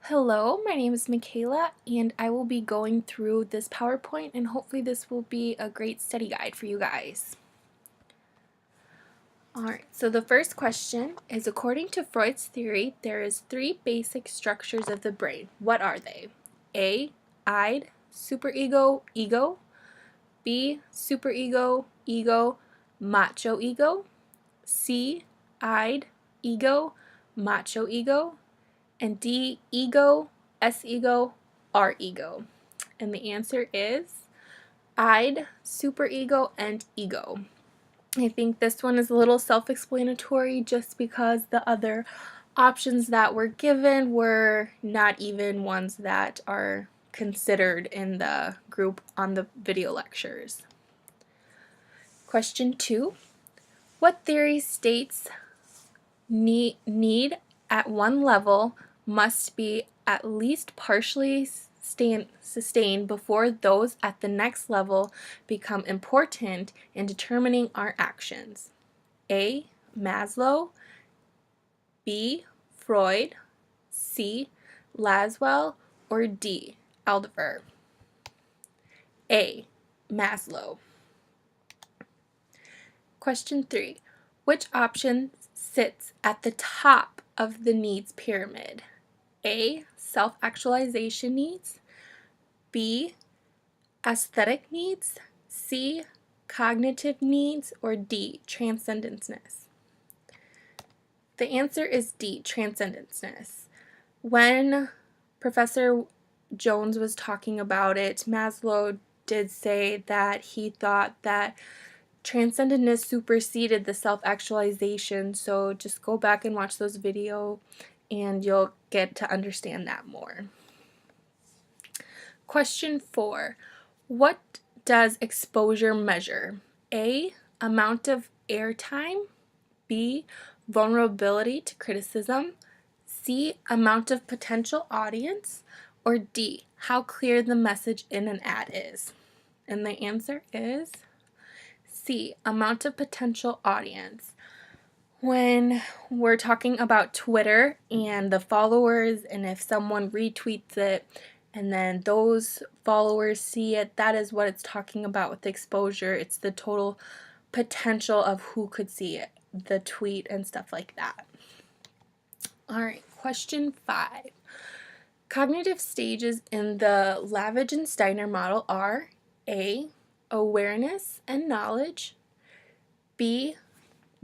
Hello, my name is Michaela, and I will be going through this PowerPoint, and hopefully this will be a great study guide for you guys. Alright, so the first question is, according to Freud's theory, there is three basic structures of the brain. What are they? A, id, superego, ego. B, superego, ego, macho ego. C, id, ego, macho ego. And D, ego, S-ego, R-ego. And the answer is id, superego, and ego. I think this one is a little self-explanatory just because the other options that were given were not even ones that are considered in the group on the video lectures. Question 2. What theory states need at one level must be at least partially sustained before those at the next level become important in determining our actions? A, Maslow. B, Freud. C, Laswell. Or D, Aldiver? A, Maslow. Question 3. Which option sits at the top of the needs pyramid? A, self-actualization needs. B, aesthetic needs. C, cognitive needs. Or D, transcendenceness? The answer is D, transcendenceness. When Professor Jones was talking about it, Maslow did say that he thought that transcendentness superseded the self-actualization, so just go back and watch those videos and you'll get to understand that more. Question 4. What does exposure measure? A, amount of airtime. B, vulnerability to criticism. C, amount of potential audience. Or D, how clear the message in an ad is? And the answer is C, amount of potential audience. When we're talking about Twitter and the followers, and if someone retweets it and then those followers see it, that is what it's talking about with exposure. It's the total potential of who could see it, the tweet and stuff like that. Alright, question 5. Cognitive stages in the Lavage and Steiner model are A, awareness and knowledge. B,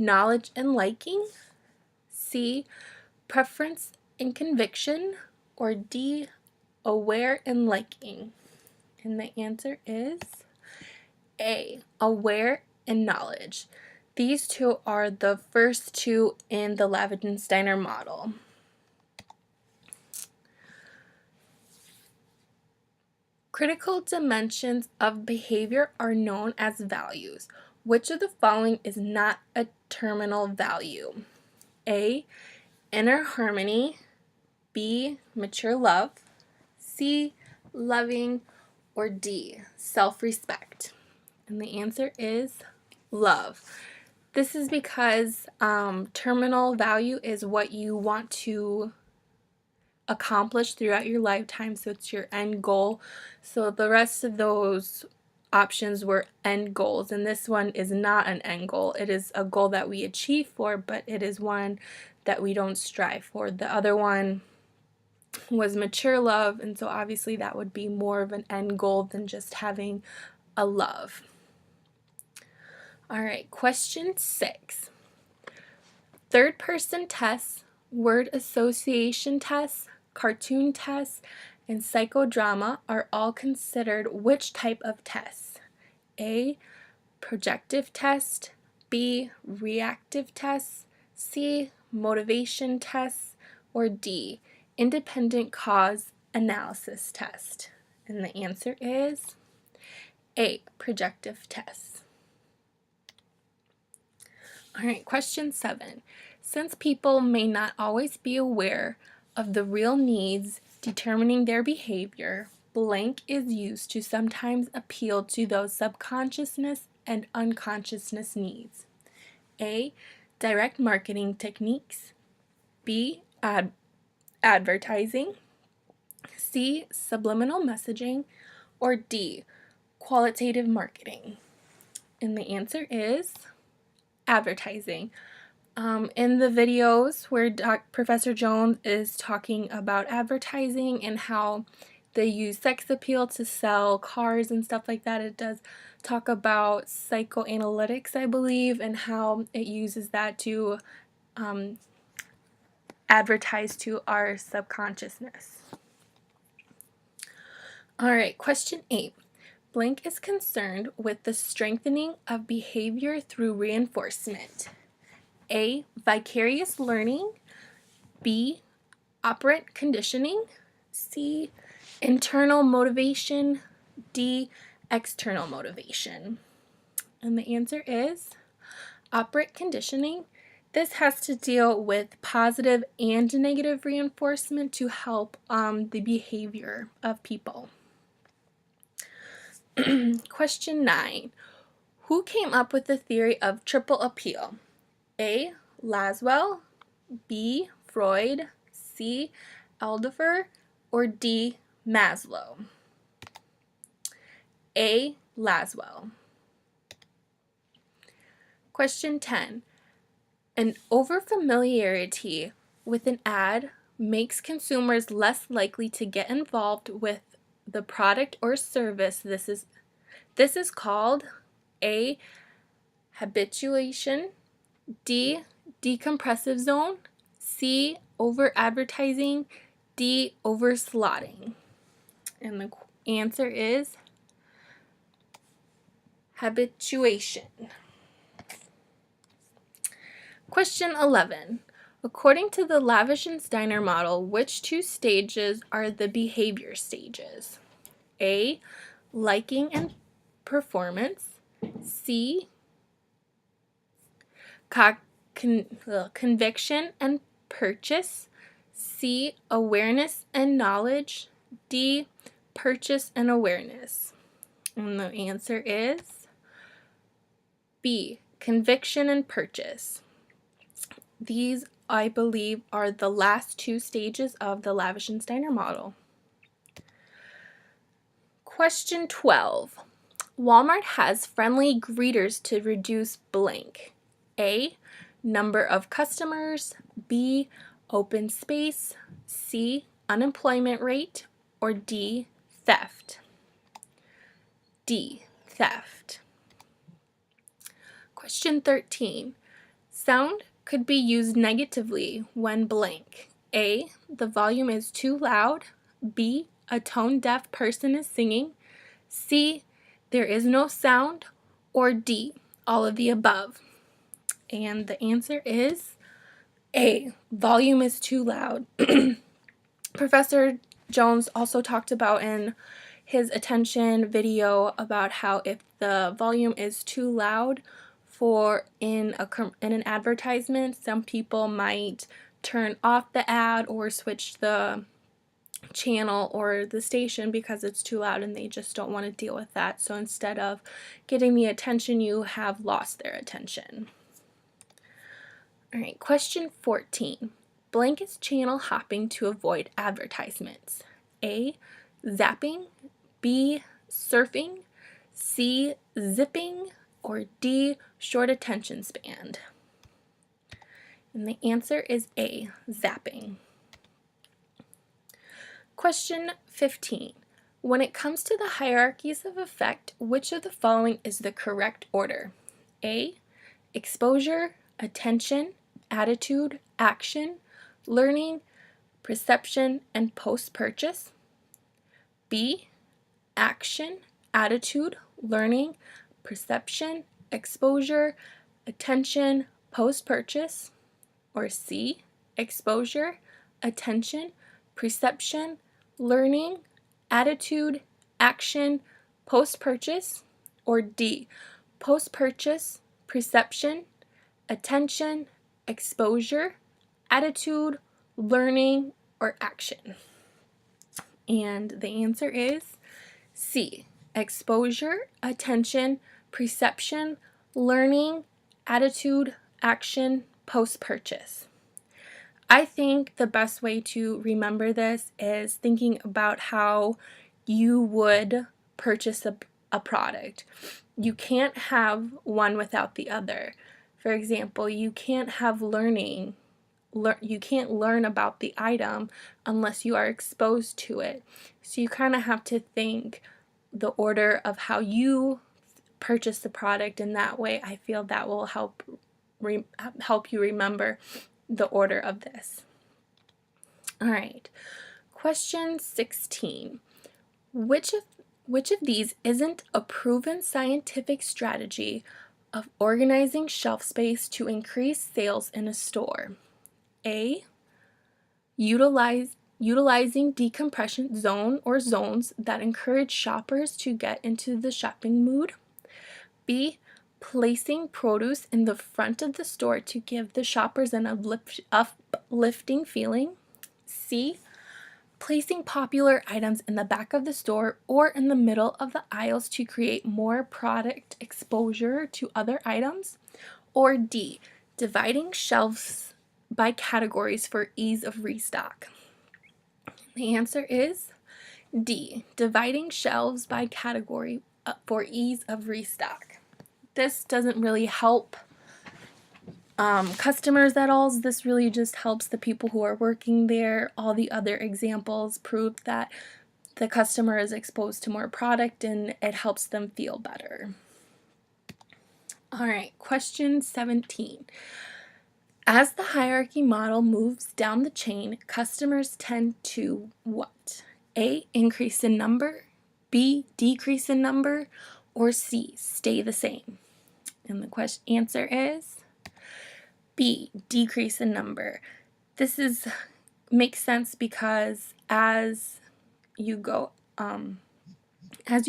knowledge and liking. C, preference and conviction. Or D, aware and liking. And the answer is A, aware and knowledge. These two are the first two in the Lavage and Steiner model. Critical dimensions of behavior are known as values. Which of the following is not a terminal value? A, inner harmony. B, mature love. C, loving. Or D, self-respect? And the answer is love. This is because terminal value is what you want to accomplish throughout your lifetime, so it's your end goal. So the rest of those options were end goals, and this one is not an end goal. It is a goal that we achieve for, but it is one that we don't strive for. The other one was mature love, and so obviously that would be more of an end goal than just having a love. Alright, question 6. Third person tests, word association tests, cartoon tests, and psychodrama are all considered which type of tests? A, projective test. B, reactive tests. C, motivation tests. Or D, independent cause analysis test? And the answer is A, projective tests. Alright, question 7. Since people may not always be aware of the real needs determining their behavior, blank is used to sometimes appeal to those subconsciousness and unconsciousness needs. A, direct marketing techniques. B, advertising. C, subliminal messaging, or D, qualitative marketing? And the answer is advertising. In the videos where Professor Jones is talking about advertising and how they use sex appeal to sell cars and stuff like that, it does talk about psychoanalytics, I believe, and how it uses that to advertise to our subconsciousness. All right, question 8. Blank is concerned with the strengthening of behavior through reinforcement. A, vicarious learning. B, operant conditioning. C, internal motivation. D, external motivation. And the answer is operant conditioning. This has to deal with positive and negative reinforcement to help the behavior of people. Question 9. Who came up with the theory of triple appeal? A, Laswell. B, Freud. C, Aldifer. Or D, Maslow? A, Laswell. Question 10. An overfamiliarity with an ad makes consumers less likely to get involved with the product or service. This is called A, habituation. D, decompressive zone. C, over advertising. D, over slotting. And the answer is habituation. Question 11. According to the Lavish and Steiner model, which two stages are the behavior stages? A, liking and performance. C, conviction and purchase. C, awareness and knowledge. D, purchase and awareness. And the answer is B, conviction and purchase. These, I believe, are the last two stages of the Lavish and Steiner model. Question 12. Walmart has friendly greeters to reduce blank. A, number of customers. B, open space. C, unemployment rate. Or D, theft? D, theft. Question 13. Sound could be used negatively when blank. A, the volume is too loud. B, a tone-deaf person is singing. C, there is no sound. Or D, all of the above. And the answer is A, volume is too loud. Professor Jones also talked about in his attention video about how if the volume is too loud in an advertisement, some people might turn off the ad or switch the channel or the station because it's too loud and they just don't want to deal with that. So instead of getting the attention, you have lost their attention. All right, question 14. Blank is channel hopping to avoid advertisements. A, zapping. B, surfing. C, zipping. Or D, short attention span. And the answer is A, zapping. Question 15. When it comes to the hierarchies of effect, which of the following is the correct order? A, exposure, attention, attitude, action, learning, perception, and post-purchase. B, action, attitude, learning, perception, exposure, attention, post-purchase. Or C, exposure, attention, perception, learning, attitude, action, post-purchase. Or D, post-purchase, perception, attention, exposure, attitude, learning, or action. And the answer is C, exposure, attention, perception, learning, attitude, action, post-purchase. I think the best way to remember this is thinking about how you would purchase a product. You can't have one without the other. For example, you can't have you can't learn about the item unless you are exposed to it. So you kind of have to think the order of how you purchase the product, and that way I feel that will help you remember the order of this. All right. Question 16. Which of these isn't a proven scientific strategy of organizing shelf space to increase sales in a store? A. Utilizing decompression zone or zones that encourage shoppers to get into the shopping mood. B. Placing produce in the front of the store to give the shoppers an uplifting feeling. C. Placing popular items in the back of the store or in the middle of the aisles to create more product exposure to other items. Or D. Dividing shelves by categories for ease of restock. The answer is D. Dividing shelves by category for ease of restock. This doesn't really help customers at all. This really just helps the people who are working there. All the other examples prove that the customer is exposed to more product and it helps them feel better. All right, question 17. As the hierarchy model moves down the chain, customers tend to what? A. Increase in number, B. Decrease in number, or C. Stay the same. And the answer is B. Decrease in number. This makes sense because as you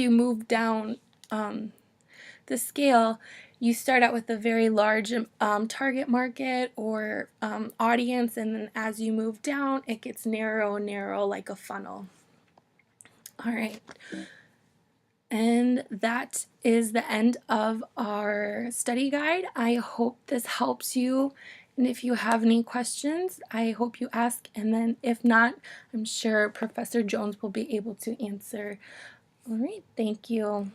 move down the scale, you start out with a very large target market or audience, and then as you move down, it gets narrow and narrow like a funnel. All right. And that is the end of our study guide. I hope this helps you. And if you have any questions, I hope you ask. And then if not, I'm sure Professor Jones will be able to answer. All right. Thank you.